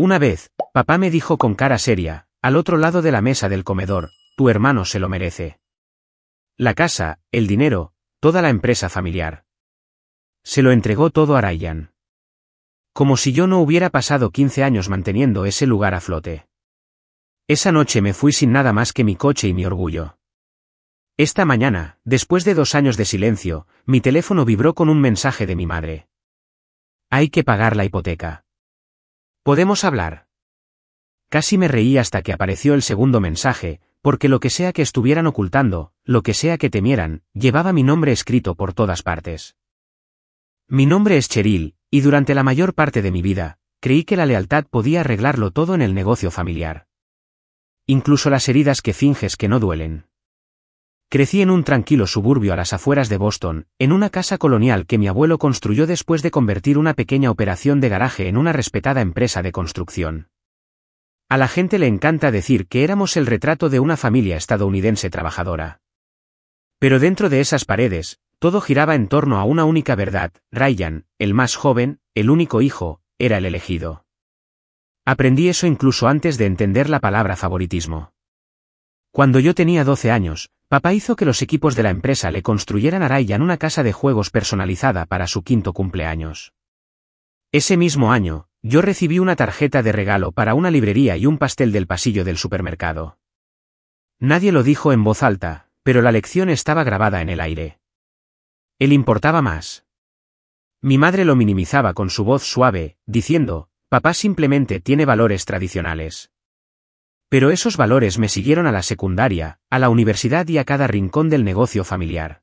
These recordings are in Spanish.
Una vez, papá me dijo con cara seria, al otro lado de la mesa del comedor, tu hermano se lo merece. La casa, el dinero, toda la empresa familiar. Se lo entregó todo a Ryan. Como si yo no hubiera pasado 15 años manteniendo ese lugar a flote. Esa noche me fui sin nada más que mi coche y mi orgullo. Esta mañana, después de 2 años de silencio, mi teléfono vibró con un mensaje de mi madre. Hay que pagar la hipoteca. ¿Podemos hablar? Casi me reí hasta que apareció el segundo mensaje, porque lo que sea que estuvieran ocultando, lo que sea que temieran, llevaba mi nombre escrito por todas partes. Mi nombre es Cheryl, y durante la mayor parte de mi vida, creí que la lealtad podía arreglarlo todo en el negocio familiar. Incluso las heridas que finges que no duelen. Crecí en un tranquilo suburbio a las afueras de Boston, en una casa colonial que mi abuelo construyó después de convertir una pequeña operación de garaje en una respetada empresa de construcción. A la gente le encanta decir que éramos el retrato de una familia estadounidense trabajadora. Pero dentro de esas paredes, todo giraba en torno a una única verdad: Ryan, el más joven, el único hijo, era el elegido. Aprendí eso incluso antes de entender la palabra favoritismo. Cuando yo tenía 12 años, papá hizo que los equipos de la empresa le construyeran a Ryan una casa de juegos personalizada para su 5º cumpleaños. Ese mismo año, yo recibí una tarjeta de regalo para una librería y un pastel del pasillo del supermercado. Nadie lo dijo en voz alta, pero la lección estaba grabada en el aire. Él importaba más. Mi madre lo minimizaba con su voz suave, diciendo, papá simplemente tiene valores tradicionales. Pero esos valores me siguieron a la secundaria, a la universidad y a cada rincón del negocio familiar.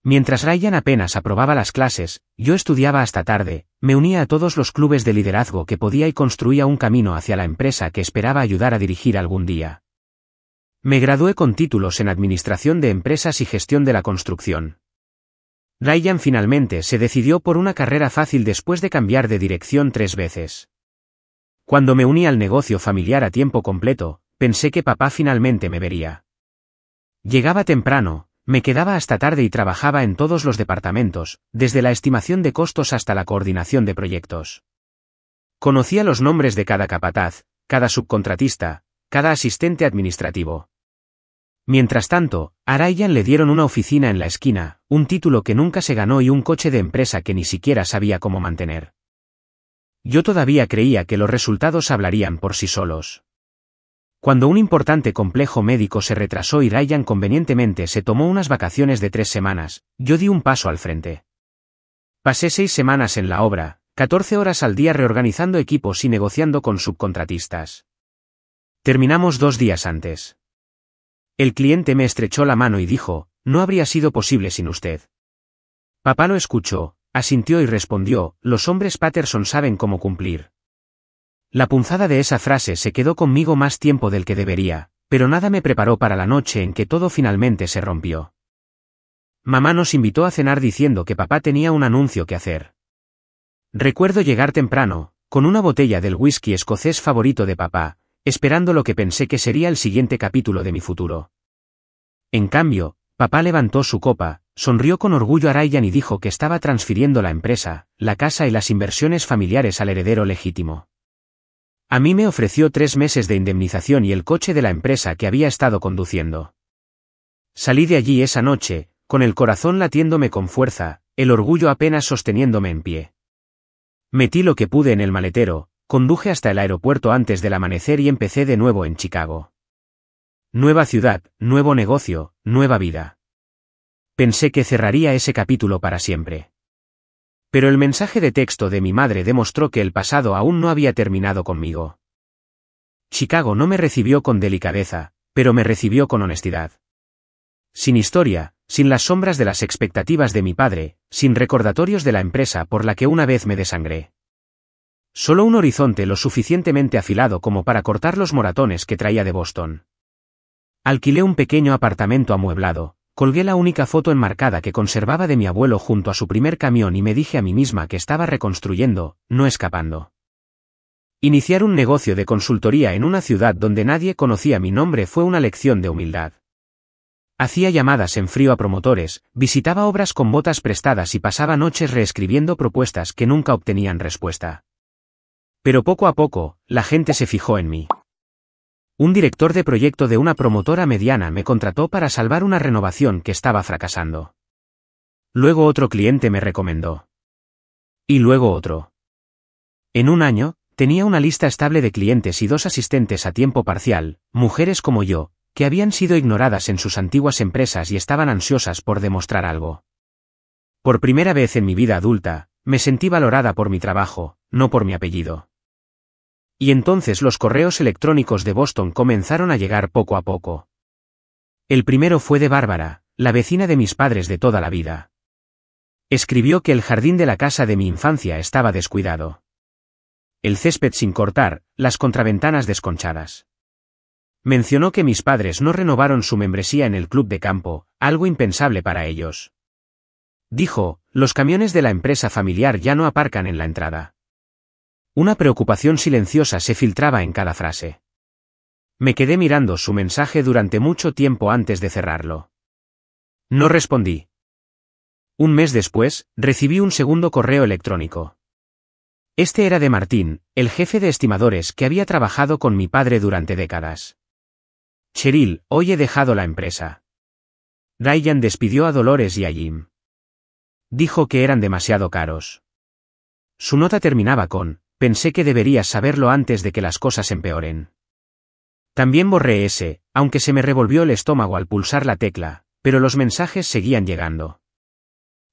Mientras Ryan apenas aprobaba las clases, yo estudiaba hasta tarde, me unía a todos los clubes de liderazgo que podía y construía un camino hacia la empresa que esperaba ayudar a dirigir algún día. Me gradué con títulos en Administración de Empresas y Gestión de la Construcción. Ryan finalmente se decidió por una carrera fácil después de cambiar de dirección 3 veces. Cuando me uní al negocio familiar a tiempo completo, pensé que papá finalmente me vería. Llegaba temprano, me quedaba hasta tarde y trabajaba en todos los departamentos, desde la estimación de costos hasta la coordinación de proyectos. Conocía los nombres de cada capataz, cada subcontratista, cada asistente administrativo. Mientras tanto, a Ryan le dieron una oficina en la esquina, un título que nunca se ganó y un coche de empresa que ni siquiera sabía cómo mantener. Yo todavía creía que los resultados hablarían por sí solos. Cuando un importante complejo médico se retrasó y Ryan convenientemente se tomó unas vacaciones de 3 semanas, yo di un paso al frente. Pasé 6 semanas en la obra, 14 horas al día reorganizando equipos y negociando con subcontratistas. Terminamos 2 días antes. El cliente me estrechó la mano y dijo, no habría sido posible sin usted. Papá lo escuchó, asintió y respondió, los hombres Patterson saben cómo cumplir. La punzada de esa frase se quedó conmigo más tiempo del que debería, pero nada me preparó para la noche en que todo finalmente se rompió. Mamá nos invitó a cenar diciendo que papá tenía un anuncio que hacer. Recuerdo llegar temprano, con una botella del whisky escocés favorito de papá, esperando lo que pensé que sería el siguiente capítulo de mi futuro. En cambio, papá levantó su copa, sonrió con orgullo a Ryan y dijo que estaba transfiriendo la empresa, la casa y las inversiones familiares al heredero legítimo. A mí me ofreció 3 meses de indemnización y el coche de la empresa que había estado conduciendo. Salí de allí esa noche, con el corazón latiéndome con fuerza, el orgullo apenas sosteniéndome en pie. Metí lo que pude en el maletero, conduje hasta el aeropuerto antes del amanecer y empecé de nuevo en Chicago. Nueva ciudad, nuevo negocio, nueva vida. Pensé que cerraría ese capítulo para siempre. Pero el mensaje de texto de mi madre demostró que el pasado aún no había terminado conmigo. Chicago no me recibió con delicadeza, pero me recibió con honestidad. Sin historia, sin las sombras de las expectativas de mi padre, sin recordatorios de la empresa por la que una vez me desangré. Solo un horizonte lo suficientemente afilado como para cortar los moratones que traía de Boston. Alquilé un pequeño apartamento amueblado, colgué la única foto enmarcada que conservaba de mi abuelo junto a su primer camión y me dije a mí misma que estaba reconstruyendo, no escapando. Iniciar un negocio de consultoría en una ciudad donde nadie conocía mi nombre fue una lección de humildad. Hacía llamadas en frío a promotores, visitaba obras con botas prestadas y pasaba noches reescribiendo propuestas que nunca obtenían respuesta. Pero poco a poco, la gente se fijó en mí. Un director de proyecto de una promotora mediana me contrató para salvar una renovación que estaba fracasando. Luego otro cliente me recomendó. Y luego otro. En un año, tenía una lista estable de clientes y 2 asistentes a tiempo parcial, mujeres como yo, que habían sido ignoradas en sus antiguas empresas y estaban ansiosas por demostrar algo. Por primera vez en mi vida adulta, me sentí valorada por mi trabajo, no por mi apellido. Y entonces los correos electrónicos de Boston comenzaron a llegar poco a poco. El primero fue de Bárbara, la vecina de mis padres de toda la vida. Escribió que el jardín de la casa de mi infancia estaba descuidado. El césped sin cortar, las contraventanas desconchadas. Mencionó que mis padres no renovaron su membresía en el club de campo, algo impensable para ellos. Dijo, los camiones de la empresa familiar ya no aparcan en la entrada. Una preocupación silenciosa se filtraba en cada frase. Me quedé mirando su mensaje durante mucho tiempo antes de cerrarlo. No respondí. Un mes después, recibí un segundo correo electrónico. Este era de Martín, el jefe de estimadores que había trabajado con mi padre durante décadas. Cheryl, hoy he dejado la empresa. Ryan despidió a Dolores y a Jim. Dijo que eran demasiado caros. Su nota terminaba con, pensé que deberías saberlo antes de que las cosas empeoren. También borré ese, aunque se me revolvió el estómago al pulsar la tecla, pero los mensajes seguían llegando.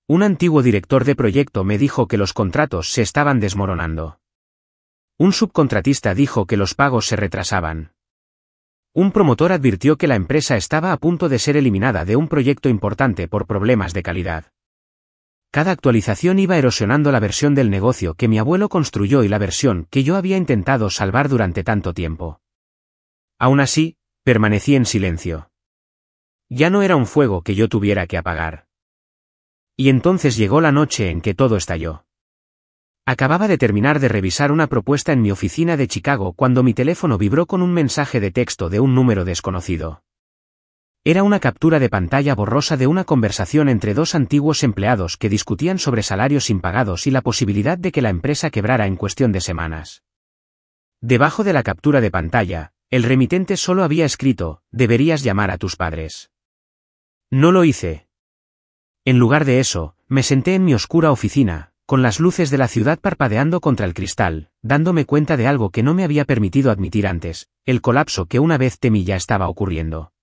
Un antiguo director de proyecto me dijo que los contratos se estaban desmoronando. Un subcontratista dijo que los pagos se retrasaban. Un promotor advirtió que la empresa estaba a punto de ser eliminada de un proyecto importante por problemas de calidad. Cada actualización iba erosionando la versión del negocio que mi abuelo construyó y la versión que yo había intentado salvar durante tanto tiempo. Aún así, permanecí en silencio. Ya no era un fuego que yo tuviera que apagar. Y entonces llegó la noche en que todo estalló. Acababa de terminar de revisar una propuesta en mi oficina de Chicago cuando mi teléfono vibró con un mensaje de texto de un número desconocido. Era una captura de pantalla borrosa de una conversación entre 2 antiguos empleados que discutían sobre salarios impagados y la posibilidad de que la empresa quebrara en cuestión de semanas. Debajo de la captura de pantalla, el remitente solo había escrito, deberías llamar a tus padres. No lo hice. En lugar de eso, me senté en mi oscura oficina, con las luces de la ciudad parpadeando contra el cristal, dándome cuenta de algo que no me había permitido admitir antes, el colapso que una vez temí ya estaba ocurriendo.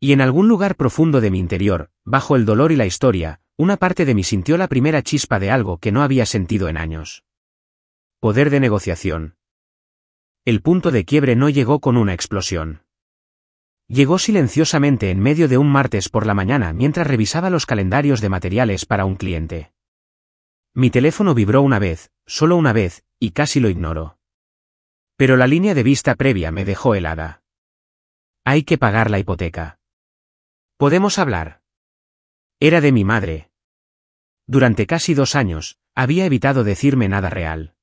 Y en algún lugar profundo de mi interior, bajo el dolor y la historia, una parte de mí sintió la primera chispa de algo que no había sentido en años. Poder de negociación. El punto de quiebre no llegó con una explosión. Llegó silenciosamente en medio de un martes por la mañana mientras revisaba los calendarios de materiales para un cliente. Mi teléfono vibró una vez, solo una vez, y casi lo ignoró. Pero la línea de vista previa me dejó helada. Hay que pagar la hipoteca. ¿Podemos hablar? Era de mi madre. Durante casi 2 años, había evitado decirme nada real.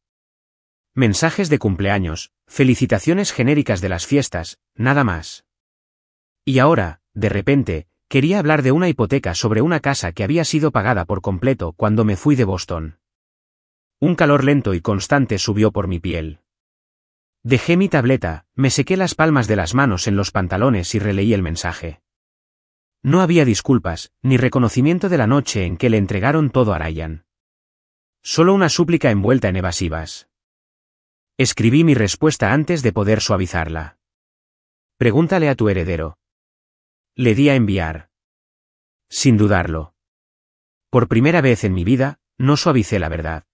Mensajes de cumpleaños, felicitaciones genéricas de las fiestas, nada más. Y ahora, de repente, quería hablar de una hipoteca sobre una casa que había sido pagada por completo cuando me fui de Boston. Un calor lento y constante subió por mi piel. Dejé mi tableta, me sequé las palmas de las manos en los pantalones y releí el mensaje. No había disculpas, ni reconocimiento de la noche en que le entregaron todo a Ryan. Solo una súplica envuelta en evasivas. Escribí mi respuesta antes de poder suavizarla. Pregúntale a tu heredero. Le di a enviar. Sin dudarlo. Por primera vez en mi vida, no suavicé la verdad.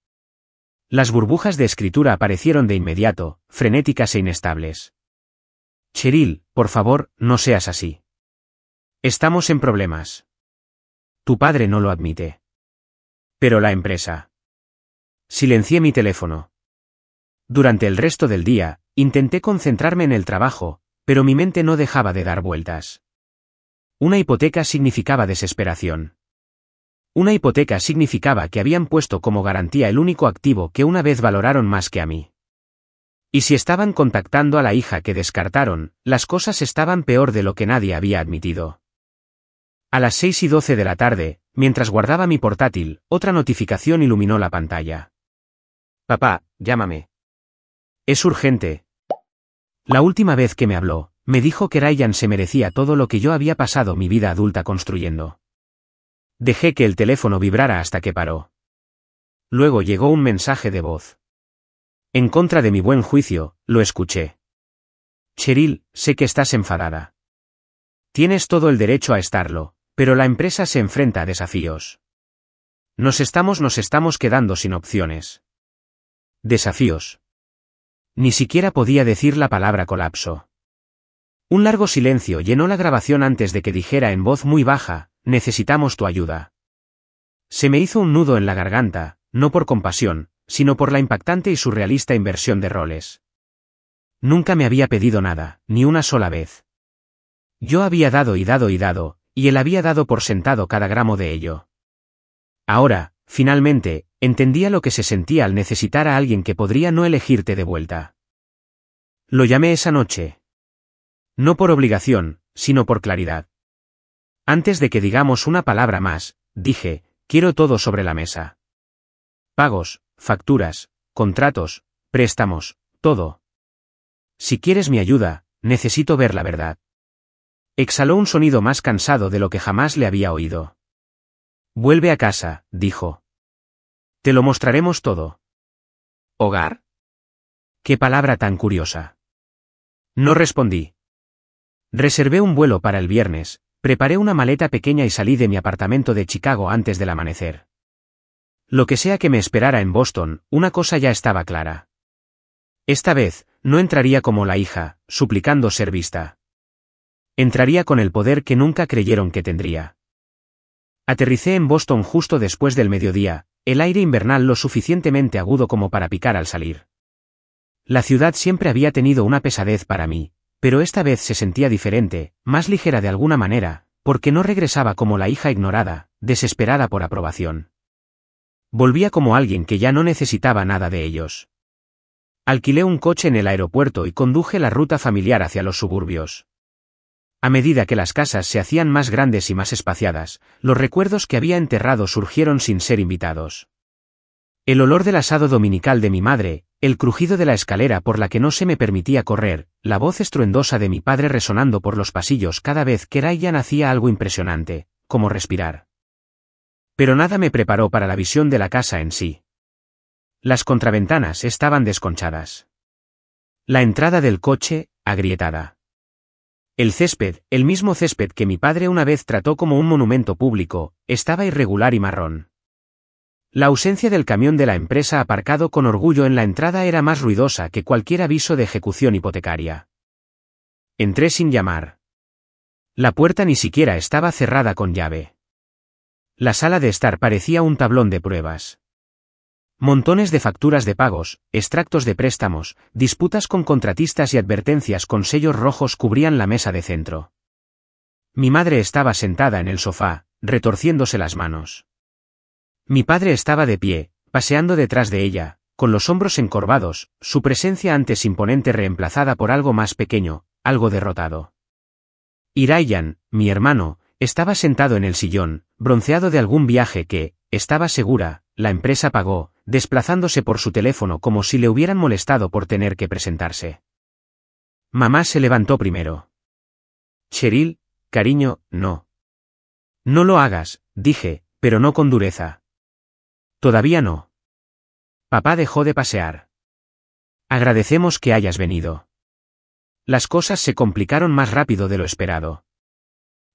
Las burbujas de escritura aparecieron de inmediato, frenéticas e inestables. Cheryl, por favor, no seas así. Estamos en problemas. Tu padre no lo admite. Pero la empresa. Silencié mi teléfono. Durante el resto del día, intenté concentrarme en el trabajo, pero mi mente no dejaba de dar vueltas. Una hipoteca significaba desesperación. Una hipoteca significaba que habían puesto como garantía el único activo que una vez valoraron más que a mí. Y si estaban contactando a la hija que descartaron, las cosas estaban peor de lo que nadie había admitido. A las 6:12 de la tarde, mientras guardaba mi portátil, otra notificación iluminó la pantalla. Papá, llámame. Es urgente. La última vez que me habló, me dijo que Ryan se merecía todo lo que yo había pasado mi vida adulta construyendo. Dejé que el teléfono vibrara hasta que paró. Luego llegó un mensaje de voz. En contra de mi buen juicio, lo escuché. Cheryl, sé que estás enfadada. Tienes todo el derecho a estarlo, pero la empresa se enfrenta a desafíos. Nos estamos quedando sin opciones. Desafíos. Ni siquiera podía decir la palabra colapso. Un largo silencio llenó la grabación antes de que dijera en voz muy baja, necesitamos tu ayuda. Se me hizo un nudo en la garganta, no por compasión, sino por la impactante y surrealista inversión de roles. Nunca me había pedido nada, ni una sola vez. Yo había dado y dado y dado, y él había dado por sentado cada gramo de ello. Ahora, finalmente, entendía lo que se sentía al necesitar a alguien que podría no elegirte de vuelta. Lo llamé esa noche. No por obligación, sino por claridad. Antes de que digamos una palabra más, dije, quiero todo sobre la mesa. Pagos, facturas, contratos, préstamos, todo. Si quieres mi ayuda, necesito ver la verdad. Exhaló un sonido más cansado de lo que jamás le había oído. Vuelve a casa, dijo. Te lo mostraremos todo. ¿Hogar? Qué palabra tan curiosa. No respondí. Reservé un vuelo para el viernes, preparé una maleta pequeña y salí de mi apartamento de Chicago antes del amanecer. Lo que sea que me esperara en Boston, una cosa ya estaba clara. Esta vez, no entraría como la hija, suplicando ser vista. Entraría con el poder que nunca creyeron que tendría. Aterricé en Boston justo después del mediodía, el aire invernal lo suficientemente agudo como para picar al salir. La ciudad siempre había tenido una pesadez para mí, pero esta vez se sentía diferente, más ligera de alguna manera, porque no regresaba como la hija ignorada, desesperada por aprobación. Volvía como alguien que ya no necesitaba nada de ellos. Alquilé un coche en el aeropuerto y conduje la ruta familiar hacia los suburbios. A medida que las casas se hacían más grandes y más espaciadas, los recuerdos que había enterrado surgieron sin ser invitados. El olor del asado dominical de mi madre, el crujido de la escalera por la que no se me permitía correr, la voz estruendosa de mi padre resonando por los pasillos cada vez que Ryan hacía algo impresionante, como respirar. Pero nada me preparó para la visión de la casa en sí. Las contraventanas estaban desconchadas. La entrada del coche, agrietada. El césped, el mismo césped que mi padre una vez trató como un monumento público, estaba irregular y marrón. La ausencia del camión de la empresa aparcado con orgullo en la entrada era más ruidosa que cualquier aviso de ejecución hipotecaria. Entré sin llamar. La puerta ni siquiera estaba cerrada con llave. La sala de estar parecía un tablón de pruebas. Montones de facturas de pagos, extractos de préstamos, disputas con contratistas y advertencias con sellos rojos cubrían la mesa de centro. Mi madre estaba sentada en el sofá, retorciéndose las manos. Mi padre estaba de pie, paseando detrás de ella, con los hombros encorvados, su presencia antes imponente reemplazada por algo más pequeño, algo derrotado. Y Ryan, mi hermano, estaba sentado en el sillón, bronceado de algún viaje que, estaba segura, la empresa pagó, desplazándose por su teléfono como si le hubieran molestado por tener que presentarse. Mamá se levantó primero. Cheryl, cariño, no. No lo hagas, dije, pero no con dureza. Todavía no. Papá dejó de pasear. Agradecemos que hayas venido. Las cosas se complicaron más rápido de lo esperado.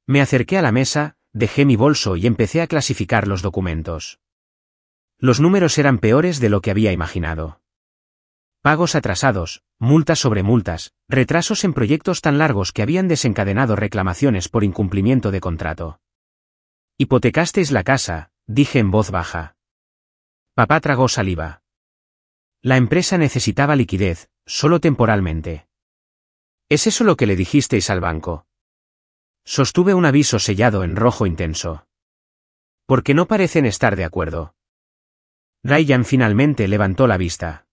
Me acerqué a la mesa, dejé mi bolso y empecé a clasificar los documentos. Los números eran peores de lo que había imaginado. Pagos atrasados, multas sobre multas, retrasos en proyectos tan largos que habían desencadenado reclamaciones por incumplimiento de contrato. Hipotecasteis la casa, dije en voz baja. Papá tragó saliva. La empresa necesitaba liquidez, solo temporalmente. ¿Es eso lo que le dijisteis al banco? Sostuve un aviso sellado en rojo intenso. Porque no parecen estar de acuerdo. Ryan finalmente levantó la vista.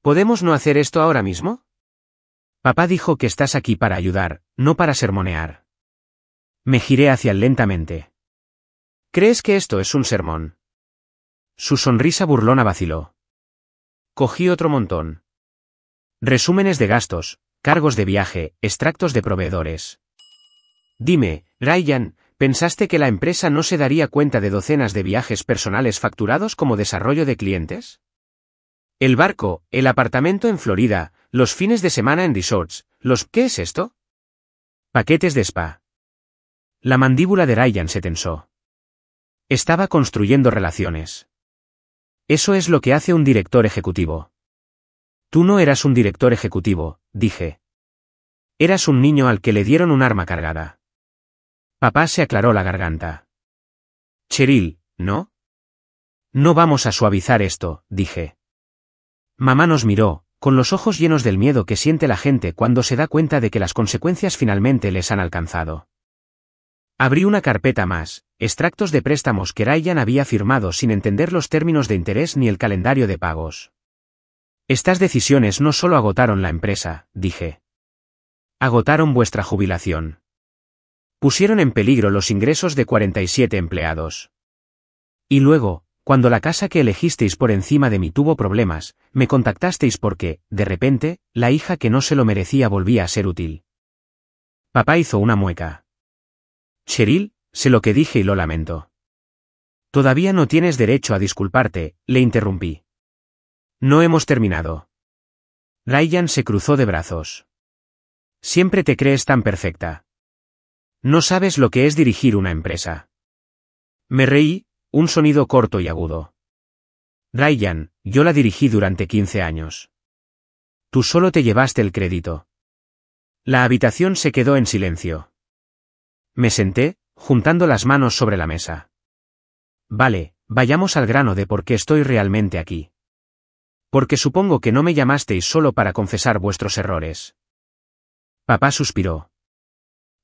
¿Podemos no hacer esto ahora mismo? Papá dijo que estás aquí para ayudar, no para sermonear. Me giré hacia él lentamente. ¿Crees que esto es un sermón? Su sonrisa burlona vaciló. Cogí otro montón. Resúmenes de gastos, cargos de viaje, extractos de proveedores. Dime, Ryan, ¿pensaste que la empresa no se daría cuenta de docenas de viajes personales facturados como desarrollo de clientes? El barco, el apartamento en Florida, los fines de semana en resorts, ¿qué es esto? Paquetes de spa. La mandíbula de Ryan se tensó. Estaba construyendo relaciones. Eso es lo que hace un director ejecutivo. Tú no eras un director ejecutivo, dije. Eras un niño al que le dieron un arma cargada. Papá se aclaró la garganta. Cheryl, ¿no? No vamos a suavizar esto, dije. Mamá nos miró, con los ojos llenos del miedo que siente la gente cuando se da cuenta de que las consecuencias finalmente les han alcanzado. Abrí una carpeta más, extractos de préstamos que Ryan había firmado sin entender los términos de interés ni el calendario de pagos. Estas decisiones no solo agotaron la empresa, dije. Agotaron vuestra jubilación. Pusieron en peligro los ingresos de 47 empleados. Y luego, cuando la casa que elegisteis por encima de mí tuvo problemas, me contactasteis porque, de repente, la hija que no se lo merecía volvía a ser útil. Papá hizo una mueca. Cheryl, sé lo que dije y lo lamento. Todavía no tienes derecho a disculparte, le interrumpí. No hemos terminado. Ryan se cruzó de brazos. Siempre te crees tan perfecta. No sabes lo que es dirigir una empresa. Me reí, un sonido corto y agudo. Ryan, yo la dirigí durante 15 años. Tú solo te llevaste el crédito. La habitación se quedó en silencio. Me senté, juntando las manos sobre la mesa. Vale, vayamos al grano de por qué estoy realmente aquí. Porque supongo que no me llamasteis solo para confesar vuestros errores. Papá suspiró.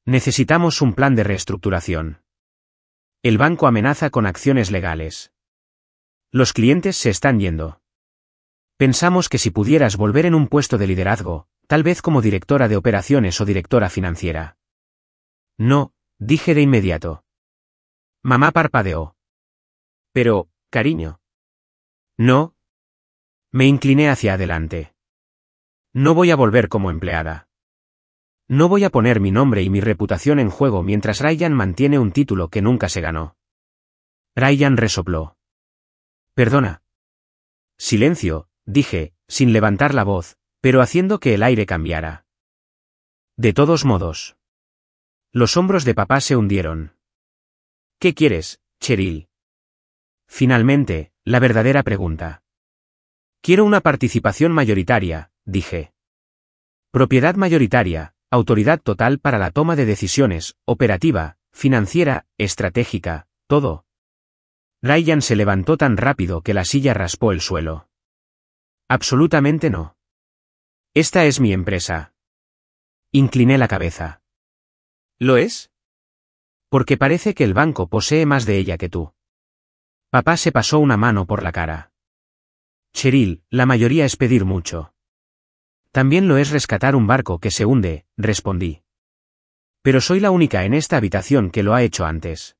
Necesitamos un plan de reestructuración. El banco amenaza con acciones legales. Los clientes se están yendo. Pensamos que si pudieras volver en un puesto de liderazgo, tal vez como directora de operaciones o directora financiera. No, dije de inmediato. Mamá parpadeó. Pero, cariño. No. Me incliné hacia adelante. No voy a volver como empleada. No voy a poner mi nombre y mi reputación en juego mientras Ryan mantiene un título que nunca se ganó. Ryan resopló. Perdona. Silencio, dije, sin levantar la voz, pero haciendo que el aire cambiara. De todos modos. Los hombros de papá se hundieron. ¿Qué quieres, Cheryl? Finalmente, la verdadera pregunta. Quiero una participación mayoritaria, dije. Propiedad mayoritaria, autoridad total para la toma de decisiones, operativa, financiera, estratégica, todo. Ryan se levantó tan rápido que la silla raspó el suelo. Absolutamente no. Esta es mi empresa. Incliné la cabeza. ¿Lo es? Porque parece que el banco posee más de ella que tú. Papá se pasó una mano por la cara. Cheryl, la mayoría es pedir mucho. También lo es rescatar un barco que se hunde, respondí. Pero soy la única en esta habitación que lo ha hecho antes.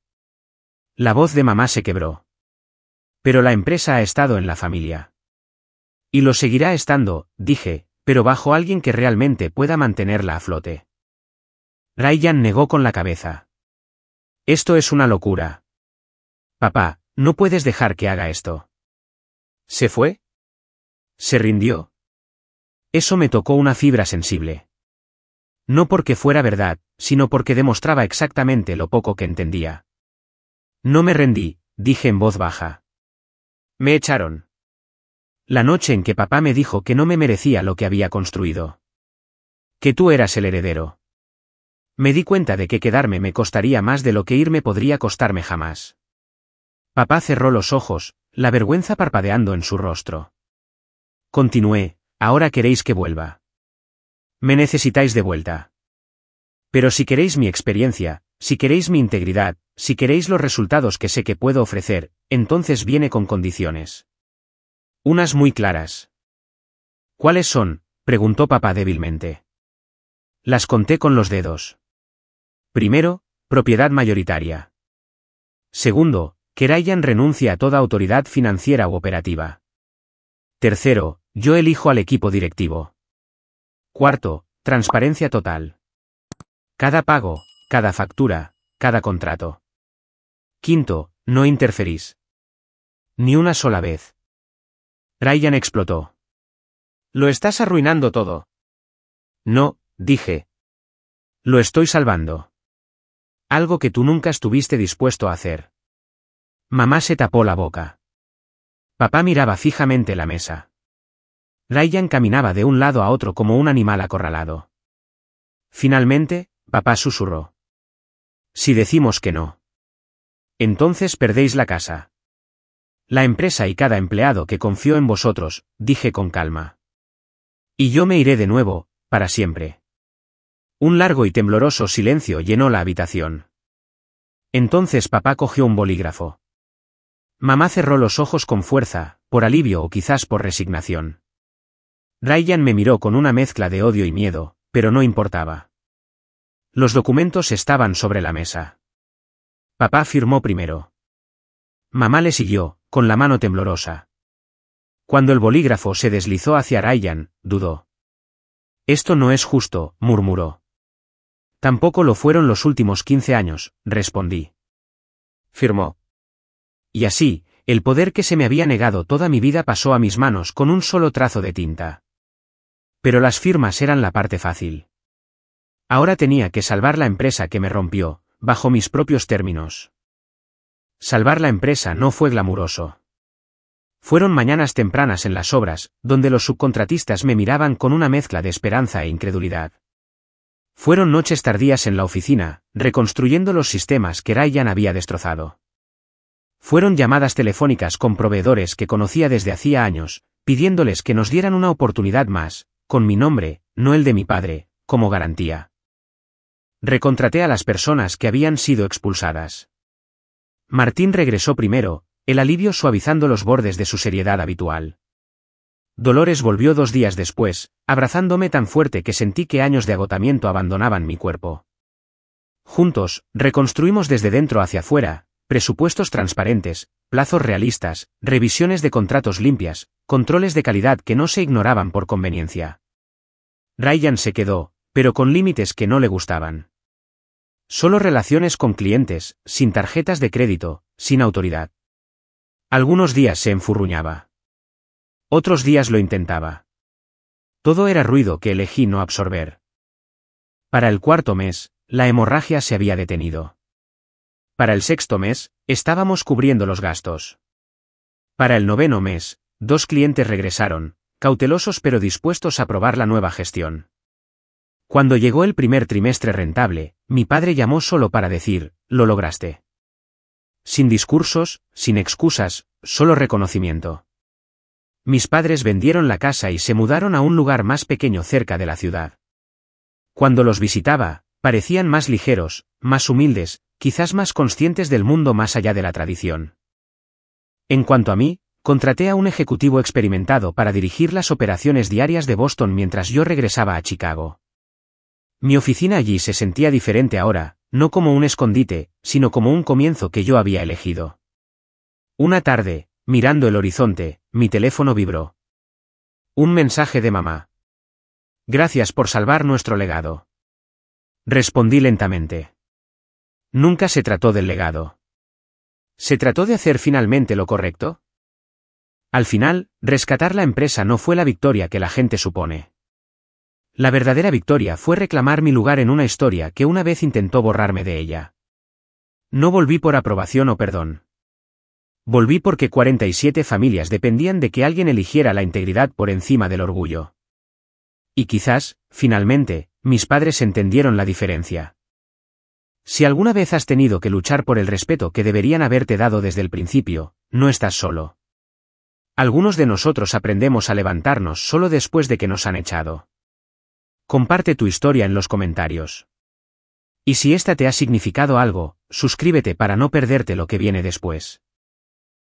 La voz de mamá se quebró. Pero la empresa ha estado en la familia. Y lo seguirá estando, dije, pero bajo alguien que realmente pueda mantenerla a flote. Ryan negó con la cabeza. Esto es una locura. Papá, no puedes dejar que haga esto. ¿Se fue? Se rindió. Eso me tocó una fibra sensible. No porque fuera verdad, sino porque demostraba exactamente lo poco que entendía. No me rendí, dije en voz baja. Me echaron. La noche en que papá me dijo que no me merecía lo que había construido. Que tú eras el heredero. Me di cuenta de que quedarme me costaría más de lo que irme podría costarme jamás. Papá cerró los ojos, la vergüenza parpadeando en su rostro. Continué, ahora queréis que vuelva. Me necesitáis de vuelta. Pero si queréis mi experiencia, si queréis mi integridad, si queréis los resultados que sé que puedo ofrecer, entonces viene con condiciones. Unas muy claras. ¿Cuáles son?, preguntó papá débilmente. Las conté con los dedos. Primero, propiedad mayoritaria. Segundo, que Ryan renuncie a toda autoridad financiera u operativa. Tercero, yo elijo al equipo directivo. Cuarto, transparencia total. Cada pago, cada factura, cada contrato. Quinto, no interferís. Ni una sola vez. Ryan explotó. Lo estás arruinando todo. No, dije. Lo estoy salvando. Algo que tú nunca estuviste dispuesto a hacer. Mamá se tapó la boca. Papá miraba fijamente la mesa. Ryan caminaba de un lado a otro como un animal acorralado. Finalmente, papá susurró. Si decimos que no. Entonces perdéis la casa. La empresa y cada empleado que confió en vosotros, dije con calma. Y yo me iré de nuevo, para siempre. Un largo y tembloroso silencio llenó la habitación. Entonces papá cogió un bolígrafo. Mamá cerró los ojos con fuerza, por alivio o quizás por resignación. Ryan me miró con una mezcla de odio y miedo, pero no importaba. Los documentos estaban sobre la mesa. Papá firmó primero. Mamá le siguió, con la mano temblorosa. Cuando el bolígrafo se deslizó hacia Ryan, dudó. Esto no es justo, murmuró. Tampoco lo fueron los últimos 15 años, respondí. Firmó. Y así, el poder que se me había negado toda mi vida pasó a mis manos con un solo trazo de tinta. Pero las firmas eran la parte fácil. Ahora tenía que salvar la empresa que me rompió, bajo mis propios términos. Salvar la empresa no fue glamuroso. Fueron mañanas tempranas en las obras, donde los subcontratistas me miraban con una mezcla de esperanza e incredulidad. Fueron noches tardías en la oficina, reconstruyendo los sistemas que Ryan había destrozado. Fueron llamadas telefónicas con proveedores que conocía desde hacía años, pidiéndoles que nos dieran una oportunidad más, con mi nombre, no el de mi padre, como garantía. Recontraté a las personas que habían sido expulsadas. Martín regresó primero, el alivio suavizando los bordes de su seriedad habitual. Dolores volvió 2 días después, abrazándome tan fuerte que sentí que años de agotamiento abandonaban mi cuerpo. Juntos, reconstruimos desde dentro hacia afuera, presupuestos transparentes, plazos realistas, revisiones de contratos limpias, controles de calidad que no se ignoraban por conveniencia. Ryan se quedó, pero con límites que no le gustaban. Solo relaciones con clientes, sin tarjetas de crédito, sin autoridad. Algunos días se enfurruñaba. Otros días lo intentaba. Todo era ruido que elegí no absorber. Para el 4.º mes, la hemorragia se había detenido. Para el 6.º mes, estábamos cubriendo los gastos. Para el 9.º mes, 2 clientes regresaron, cautelosos pero dispuestos a probar la nueva gestión. Cuando llegó el primer trimestre rentable, mi padre llamó solo para decir, lo lograste. Sin discursos, sin excusas, solo reconocimiento. Mis padres vendieron la casa y se mudaron a un lugar más pequeño cerca de la ciudad. Cuando los visitaba, parecían más ligeros, más humildes, quizás más conscientes del mundo más allá de la tradición. En cuanto a mí, contraté a un ejecutivo experimentado para dirigir las operaciones diarias de Boston mientras yo regresaba a Chicago. Mi oficina allí se sentía diferente ahora, no como un escondite, sino como un comienzo que yo había elegido. Una tarde, mirando el horizonte, mi teléfono vibró. Un mensaje de mamá. Gracias por salvar nuestro legado. Respondí lentamente. Nunca se trató del legado. ¿Se trató de hacer finalmente lo correcto? Al final, rescatar la empresa no fue la victoria que la gente supone. La verdadera victoria fue reclamar mi lugar en una historia que una vez intentó borrarme de ella. No volví por aprobación o perdón. Volví porque 47 familias dependían de que alguien eligiera la integridad por encima del orgullo. Y quizás, finalmente, mis padres entendieron la diferencia. Si alguna vez has tenido que luchar por el respeto que deberían haberte dado desde el principio, no estás solo. Algunos de nosotros aprendemos a levantarnos solo después de que nos han echado. Comparte tu historia en los comentarios. Y si esta te ha significado algo, suscríbete para no perderte lo que viene después.